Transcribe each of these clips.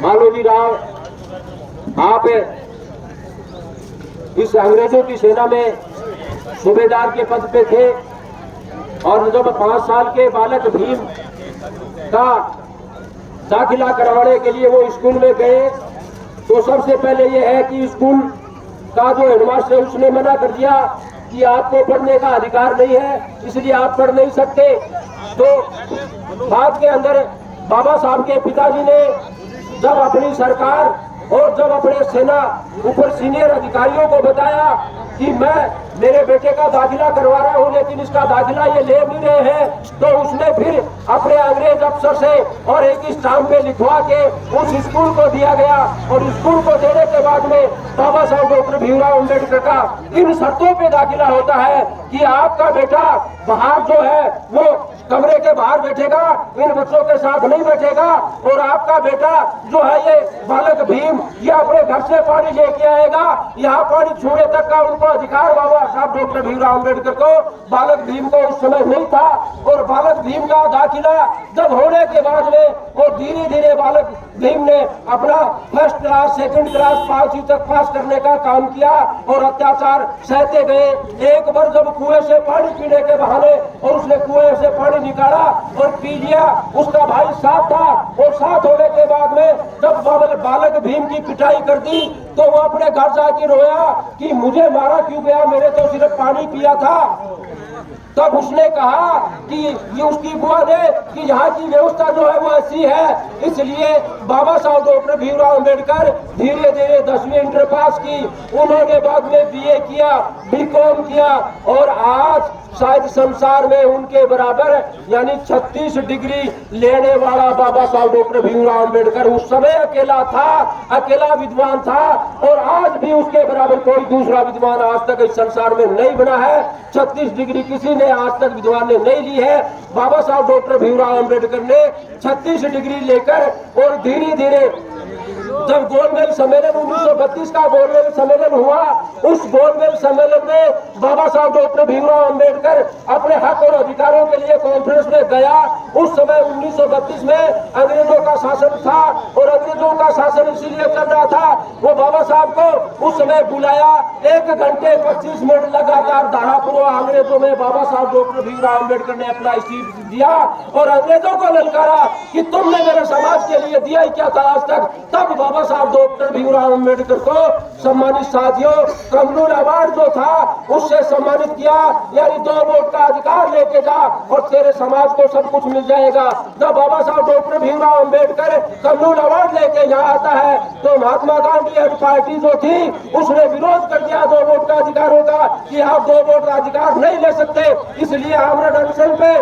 मालोजी राव, आप इस अंग्रेजों की सेना में सूबेदार के पद पे थे और जब 5 साल के बालक भीम का दाखिला करवाने के लिए वो स्कूल में गए तो सबसे पहले ये है कि स्कूल का जो हेडमास्टर है उसने मना कर दिया कि आपको पढ़ने का अधिकार नहीं है, इसलिए आप पढ़ नहीं सकते। तो बाद के अंदर बाबा साहब के पिताजी ने जब अपनी सरकार और जब अपने सेना ऊपर सीनियर अधिकारियों को बताया कि मैं मेरे बेटे का दाखिला करवा रहा हूँ लेकिन इसका दाखिला ये ले नहीं रहे हैं, तो उसने फिर अपने अंग्रेज अफसर से और एक स्टाम्प पे लिखवा के उस स्कूल को दिया गया और स्कूल को देने के बाद में बाबा साहब डॉक्टर भीमराव अम्बेडकर का इन शर्तों पे दाखिला होता है कि आपका बेटा बाहर जो है वो कमरे के बाहर बैठेगा, इन बच्चों के साथ नहीं बैठेगा और आपका बेटा जो है ये बालक भीम ये अपने घर से पानी लेके आएगा, यहाँ पानी छूने तक का उनको अधिकार बाबा साहब डॉक्टर भीमराव अम्बेडकर को बालक भीम को उस समय नहीं था। और बालक भीम का दाखिला जब होने के बाद में और धीरे धीरे बालक भीम ने अपना फर्स्ट क्लास सेकंड क्लास 5वीं तक पास करने का काम किया और अत्याचार सहते गए। एक बार जब कुएं से पानी पीने के बहाने और उसने कुएं से पानी निकाला और पी लिया, उसका भाई साथ था और साथ होने के बाद में जब बालक भीम की पिटाई कर दी तो वो अपने घर जाके रोया कि मुझे मारा क्यों गया, मैंने तो सिर्फ पानी पिया था। तब उसने कहा कि ये उसकी बुआ ने कि यहाँ की व्यवस्था जो है वो ऐसी है, इसलिए बाबा साहब डॉक्टर भीमराव अम्बेडकर धीरे धीरे 10वीं इंटर पास की, उन्होंने बाद में बीए किया, बीकॉम किया और आज शायद संसार में उनके बराबर यानी 36 डिग्री लेने वाला बाबा साहब डॉक्टर भीमराव अम्बेडकर उस समय अकेला था, अकेला विद्वान था और आज भी उसके बराबर कोई दूसरा विद्वान आज तक इस संसार में नहीं बना है। 36 डिग्री किसी ने आज तक विद्वान ने नहीं ली है, बाबा साहब डॉक्टर भीमराव अम्बेडकर ने 36 डिग्री लेकर और धीरे धीरे जब गोलमेज सम्मेलन 1932 का गोलमेज सम्मेलन हुआ, उस गोलमेज सम्मेलन में बाबा साहब डॉक्टर भीमराव अम्बेडकर अपने हक और अधिकारों के लिए कॉन्फ्रेंस में गया। उस समय 1932 में अंग्रेजों का शासन था और अंग्रेजों का शासन इसीलिए चल रहा था, वो बाबा साहब को उस समय बुलाया, 1 घंटे 25 मिनट लगातार धारापुर अंग्रेजों में बाबा साहब डॉक्टर भीमराव अम्बेडकर ने अपना इस्तीफा दिया और अंग्रेजों को ललकारा कि तुमने मेरे समाज के लिए दिया ही क्या था आज तक। तब बाबा साहब डॉक्टर भीमराव अम्बेडकर को सम्मानित साथियों कमलूर अवार्ड जो था उससे सम्मानित किया, यानी 2 वोट का अधिकार लेके जा और तेरे समाज को सब कुछ मिल जाएगा। जब बाबा साहब डॉक्टर भीमराव अम्बेडकर कमलूर अवार्ड लेके यहाँ आता है तो महात्मा गांधी पार्टी जो थी उसने विरोध कर दिया 2 वोट का अधिकारों का कि आप 2 वोट का अधिकार नहीं ले सकते, इसलिए आमरण अनशन पे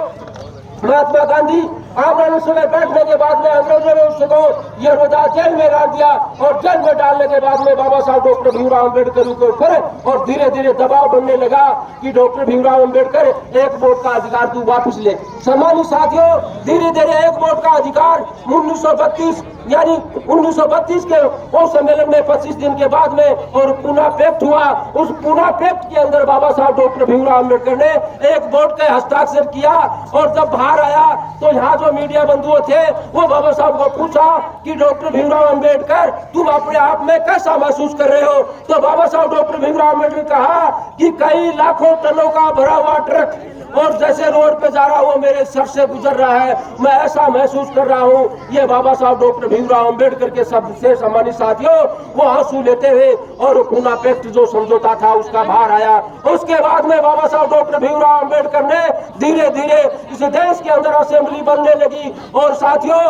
महात्मा गांधी आमरण अनशन में बैठने के बाद में अंग्रेजों ने उसको यरवदा जेल में डाल दिया और जेल में डालने के बाद में बाबा साहब डॉक्टर भीमराव अम्बेडकर के ऊपर और धीरे धीरे दबाव बनने लगा कि डॉक्टर भीमराव अम्बेडकर 1 वोट का अधिकार तू वापस ले। सम्मानित साथियों धीरे धीरे 1 वोट का अधिकार 1932 यानी 1932 के उस सम्मेलन में 25 दिन के बाद में और पुनः पैक्ट हुआ। उस पुनः पैक्ट के अंदर बाबा साहब डॉक्टर भीमराव अम्बेडकर ने 1 वोट का हस्ताक्षर किया और जब बाहर आया तो यहाँ जो मीडिया बंधु थे वो बाबा साहब को पूछा कि डॉक्टर भीमराव अम्बेडकर तुम अपने आप में कैसा महसूस कर रहे हो, तो बाबा साहब डॉक्टर भीमराव अम्बेडकर कहा कि कई लाखों टनों का भरा हुआ ट्रक और जैसे रोड पे जा रहा हूँ मेरे सर से गुजर रहा है, मैं ऐसा महसूस कर रहा हूँ। ये बाबा साहब डॉक्टर भीमराव अम्बेडकर के शब्द से सम्मानित साथियों वो आंसू लेते हुए और पुनः पैक्ट जो समझौता था उसका बाहर आया। उसके बाद में बाबा साहब डॉक्टर भीमराव अम्बेडकर ने धीरे धीरे इस देश के अंदर असेंबली बनने लगी और साथियों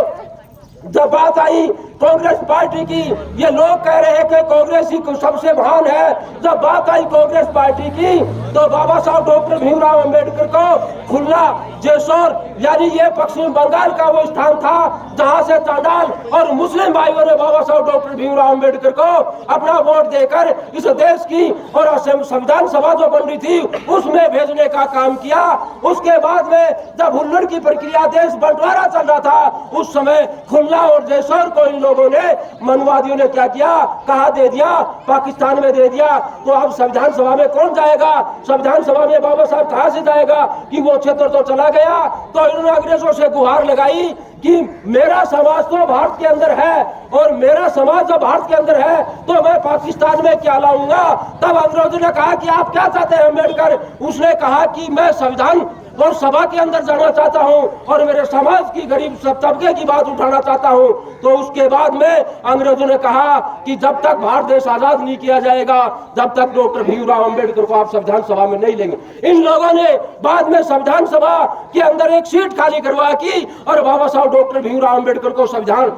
जब बात आई कांग्रेस पार्टी की, ये लोग कह रहे हैं कि कांग्रेस ही सबसे महान है, जब बात आई कांग्रेस पार्टी की तो बाबा साहब डॉक्टर भीमराव अम्बेडकर को खुलना जेसोर यानी ये पश्चिम बंगाल का वो स्थान था जहां से चांडाल और मुस्लिम भाइयों ने बाबा साहब डॉक्टर भीमराव अम्बेडकर को अपना वोट देकर इस देश की और संविधान सभा जो बन रही थी उसमें भेजने का काम किया। उसके बाद में जब हुल्लड़ की प्रक्रिया देश बंटवारा चल रहा था उस समय खुलना और जेसोर को इन लोगों ने, मनवादियों ने क्या किया, कहा दे दिया, पाकिस्तान में दे दिया। तो अब संविधान सभा में कौन जाएगा? संविधान सभा में बाबा साहब कहां से जाएगा कि वो क्षेत्र तो चला गया। तो इन्होंने अंग्रेजों से गुहार लगाई कि मेरा समाज तो भारत के अंदर है और मेरा समाज जब भारत के अंदर है तो मैं पाकिस्तान में क्या लाऊंगा। तब अंग्रेजों ने कहा कि आप क्या चाहते हैं अम्बेडकर? उसने कहा कि मैं संविधान और सभा के अंदर जाना चाहता हूं और मेरे समाज की गरीब तबके की बात उठाना चाहता हूं। तो उसके बाद में अंग्रेजों ने कहा कि जब तक भारत देश आजाद नहीं किया जाएगा तब तक डॉक्टर भीमराव अंबेडकर को आप संविधान सभा में नहीं लेंगे। इन लोगों ने बाद में संविधान सभा के अंदर एक सीट खाली करवा की और बाबा साहब डॉक्टर भीमराव अंबेडकर को संविधान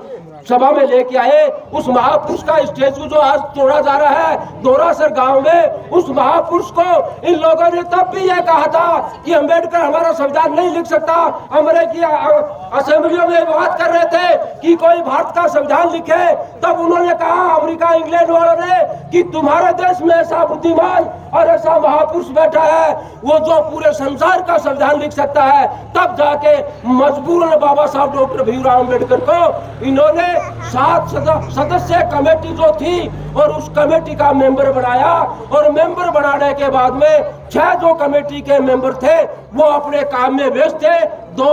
सभा में लेके आए। उस महापुरुष का स्टेचू जो आज तोड़ा जा रहा है दोरासर गांव में, उस महापुरुष को इन लोगों ने तब भी यह कहा था कि अंबेडकर हमारा संविधान नहीं लिख सकता। अमेरिकी असेंबलियों में बात कर रहे थे कि कोई भारत का संविधान लिखे, तब उन्होंने कहा अमेरिका इंग्लैंड वालों ने कि तुम्हारे देश में ऐसा बुद्धिमान और ऐसा महापुरुष बैठा है वो जो पूरे संसार का संविधान लिख सकता है। तब जाके मजबूरन बाबा साहब डॉक्टर भीमराव अंबेडकर को इन्होंने 7 सदस्य कमेटी जो थी और उस कमेटी का मेंबर बनाया और मेंबर बनाने के बाद में 6 जो कमेटी के मेंबर थे वो अपने काम में व्यस्त थे, 2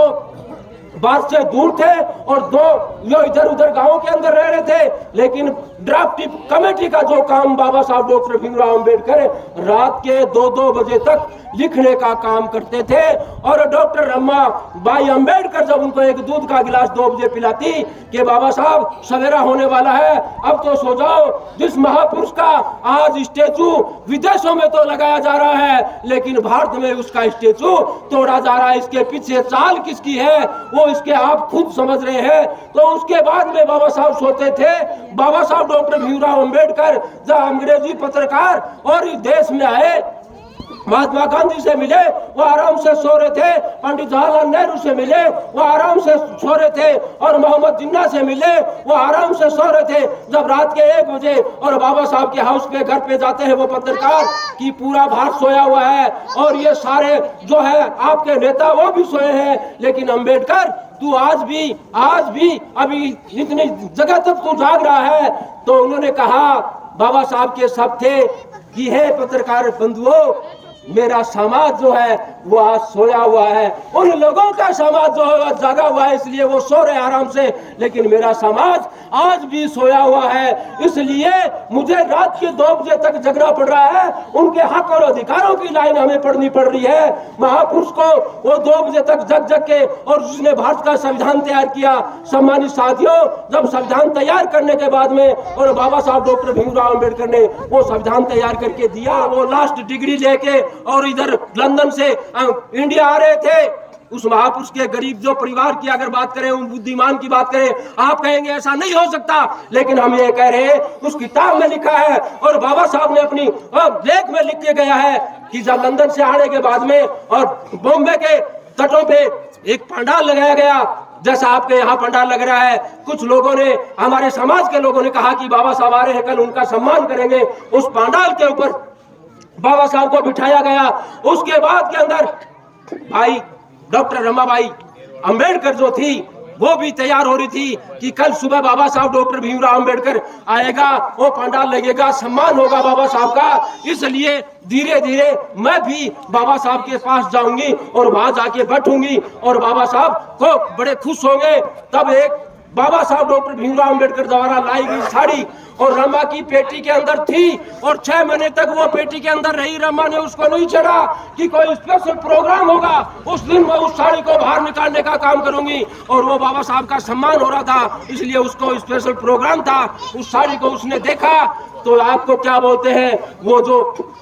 बात से दूर थे और 2 जो इधर उधर गांवों के अंदर रह रहे थे। लेकिन ड्राफ्ट कमेटी का जो काम बाबा साहब डॉक्टर भीमराव अंबेडकर रात के 2-2 बजे तक लिखने का काम करते थे। और डॉक्टर रम्मा बाई अंबेडकर जब उनको एक दूध का गिलास 2 बजे पिलाती कि बाबा साहब सवेरा होने वाला है अब तो सो जाओ। जिस महापुरुष का आज स्टेचू विदेशों में तो लगाया जा रहा है लेकिन भारत में उसका स्टेचू तोड़ा जा रहा है, इसके पीछे चाल किसकी है वो इसके आप खुद समझ रहे हैं। तो उसके बाद में बाबा साहब सोते थे। बाबा साहब डॉक्टर भीमराव अंबेडकर जब अंग्रेजी पत्रकार और इस देश में आए, महात्मा गांधी से मिले वो आराम से सो रहे थे, पंडित जवाहरलाल नेहरू से मिले वो आराम से सो रहे थे और मोहम्मद जिन्ना से मिले वो आराम से सो रहे थे। जब रात के 1 बजे और बाबा साहब के हाउस पे घर पे जाते हैं वो पत्रकार कि पूरा भारत सोया हुआ है और ये सारे जो है आपके नेता वो भी सोए हैं, लेकिन अंबेडकर तू आज भी अभी इतनी जगह तक तू जाग रहा है। तो उन्होंने कहा बाबा साहब के शब्द थे कि हे पत्रकार बंधुओं मेरा समाज जो है वो आज सोया हुआ है, उन लोगों का समाज जो है जागा हुआ है इसलिए वो सो रहे आराम से, लेकिन मेरा समाज आज भी सोया हुआ है इसलिए मुझे रात के 2 बजे तक जगना पड़ रहा है। उनके हक और अधिकारों की लाइन हमें पढ़नी पड़ रही है। महापुरुष को वो 2 बजे तक जग के और उसने भारत का संविधान तैयार किया। सम्मानित साथियों, जब संविधान तैयार करने के बाद में और बाबा साहब डॉक्टर भीमराव अंबेडकर ने वो संविधान तैयार करके दिया, वो लास्ट डिग्री लेके और इधर लंदन से इंडिया आ रहे थे। उस महापुरुष के गरीब जो परिवार की अगर बात करें, उन बुद्धिमान की बात करें, आप कहेंगे ऐसा नहीं हो सकता, लेकिन हम ये कह रहे हैं उस किताब में लिखा है और बाबा साहब ने अपनी लेख में लिख के गया है कि जब लंदन से आने के बाद में और बॉम्बे के तटों पे एक पंडाल लगाया गया, जैसा आपके यहाँ पंडाल लग रहा है। कुछ लोगों ने, हमारे समाज के लोगों ने कहा कि बाबा साहब आ रहे हैं, कल उनका सम्मान करेंगे। उस पंडाल के ऊपर बाबा साहब को बिठाया गया। उसके बाद के अंदर भाई डॉक्टर रमाबाई अंबेडकर जो थी वो भी तैयार हो रही थी कि कल सुबह बाबा साहब डॉक्टर भीमराव अंबेडकर आएगा, वो पंडाल लगेगा, सम्मान होगा बाबा साहब का। इसलिए धीरे धीरे मैं भी बाबा साहब के पास जाऊंगी और वहां जाके बैठूंगी और बाबा साहब को बड़े खुश होंगे। तब एक बाबा साहब डॉक्टर भीमराव अंबेडकर द्वारा लाई गई साड़ी और रमा की पेटी के अंदर थी और 6 महीने तक वो पेटी के अंदर रही। रमा ने उसको नहीं चढ़ा कि कोई स्पेशल प्रोग्राम होगा उस दिन मैं उस साड़ी को बाहर निकालने का काम करूंगी, और वो बाबा साहब का सम्मान हो रहा था इसलिए उसको स्पेशल प्रोग्राम था। उस साड़ी को उसने देखा तो आपको क्या बोलते हैं, वो जो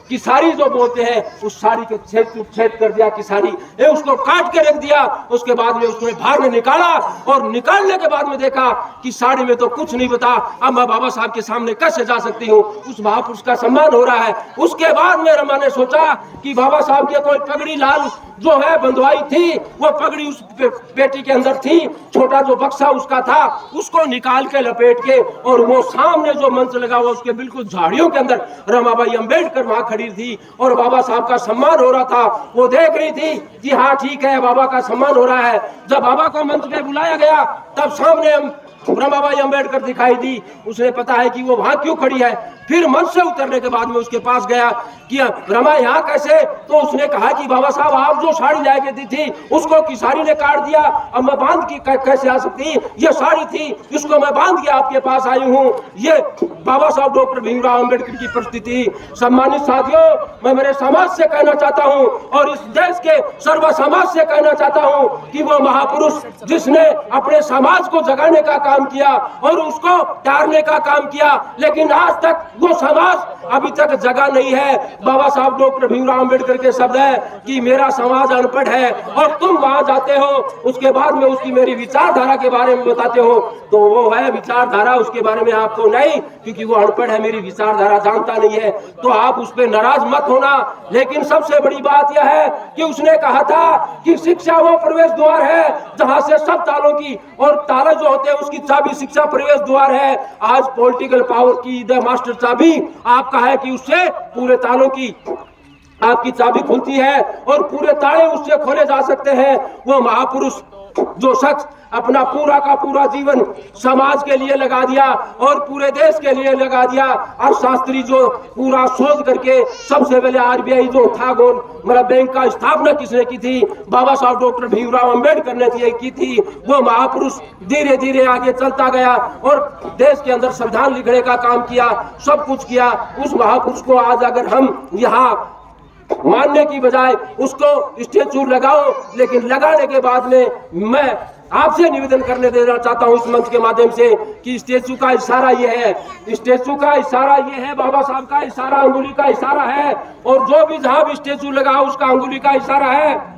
किसारी जो बोलते हैं, उस साड़ी के छेद कर दिया, किसारी ये उसको काट के रख दिया। उसके बाद में उसने बाहर में निकाला और निकालने के बाद में देखा कि साड़ी में तो कुछ नहीं बता, अब मैं बाबा साहब के सामने कैसे जा सकती हूँ, उस महापुरुष का सम्मान हो रहा है। उसके बाद में रमा ने सोचा कि बाबा साहब की कोई पगड़ी लाल जो है बंधवाई थी, वो पगड़ी उस पेटी के अंदर थी, छोटा जो बक्सा उसका था उसको निकाल के लपेट के, और वो सामने जो मंच लगा हुआ उसके बिल्कुल झाड़ियों के अंदर रमाबाई अंबेडकर वहां खड़ी थी और बाबा साहब का सम्मान हो रहा था। वो देख रही थी कि हाँ ठीक है बाबा का सम्मान हो रहा है। जब बाबा को मंच पे बुलाया गया तब सामने रमाबाई अंबेडकर दिखाई दी। उसने पता है कि वो वहां क्यों खड़ी है। फिर मंच से उतरने के बाद में उसके पास गया कि रमा यहाँ कैसे, तो उसने कहा कि बाबा साहब आप जो साड़ी लाके दी थी उसको किसारी ने काट दिया, अब मैं बांध की कैसे आ सकती, ये साड़ी थी इसको मैं बांध के आपके पास आई हूँ। ये बाबा साहब डॉक्टर भीमराव अंबेडकर की परिस्थिति। सम्मानित साथियों, मैं मेरे समाज से कहना चाहता हूँ और इस देश के सर्व समाज से कहना चाहता हूँ कि वो महापुरुष जिसने अपने समाज को जगाने का काम किया और उसको टारने का काम किया, लेकिन आज तक वो समाज अभी तक जगा नहीं है। बाबा साहब डॉक्टर भीमराव अंबेडकर के शब्द है कि मेरा समाज अनपढ़ है और तुम वहां जाते हो, उसके बाद में उसकी मेरी विचारधारा के बारे में बताते हो, तो वो है विचारधारा, उसके बारे में आपको नहीं, क्योंकि वो अनपढ़ है, मेरी विचारधारा जानता नहीं है, तो आप उस पर नाराज मत होना। लेकिन सबसे बड़ी बात यह है कि उसने कहा था कि शिक्षा वो प्रवेश द्वार है जहां से सब तालों की, और ताला जो होते हैं उसकी चाबी शिक्षा प्रवेश द्वार है। आज पॉलिटिकल पावर की द मास्टर चाबी आपका है कि उससे पूरे तालों की आपकी चाबी खुलती है और पूरे ताले उससे खोले जा सकते हैं। वो महापुरुष जो शख्स अपना पूरा का पूरा जीवन समाज के लिए लगा दिया और पूरे देश के लिए लगा दिया, अर्थशास्त्री जो पूरा शोध करके सबसे पहले आरबीआई जो था मतलब बैंक का स्थापना किसने की थी, बाबा साहब डॉक्टर भीमराव अंबेडकर ने की थी। वो महापुरुष धीरे धीरे आगे चलता गया और देश के अंदर संविधान लिखने का काम किया, सब कुछ किया। उस महापुरुष को आज अगर हम यहाँ मानने की बजाय उसको स्टेचू लगाओ, लेकिन लगाने के बाद में मैं आपसे निवेदन करने देना चाहता हूं इस मंच के माध्यम से कि स्टेचू का इशारा ये है, स्टेचू का इशारा ये है, बाबा साहब का इशारा अंगुली का इशारा है, और जो भी जहां भी स्टेचू लगा उसका अंगुली का इशारा है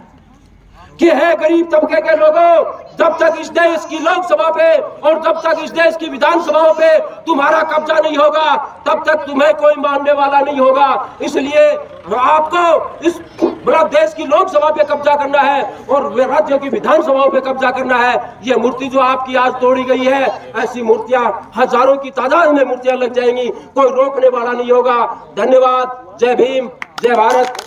कि है गरीब तबके के लोगों, जब तक इस देश की लोकसभा पे और जब तक इस देश की विधानसभाओं पे तुम्हारा कब्जा नहीं होगा तब तक तुम्हें कोई मानने वाला नहीं होगा। इसलिए आपको इस बड़ा देश की लोकसभा पे कब्जा करना है और राज्यों की विधानसभाओं पे कब्जा करना है। ये मूर्ति जो आपकी आज तोड़ी गई है, ऐसी मूर्तियां हजारों की तादाद में मूर्तियां लग जाएंगी, कोई रोकने वाला नहीं होगा। धन्यवाद। जय भीम, जय भारत।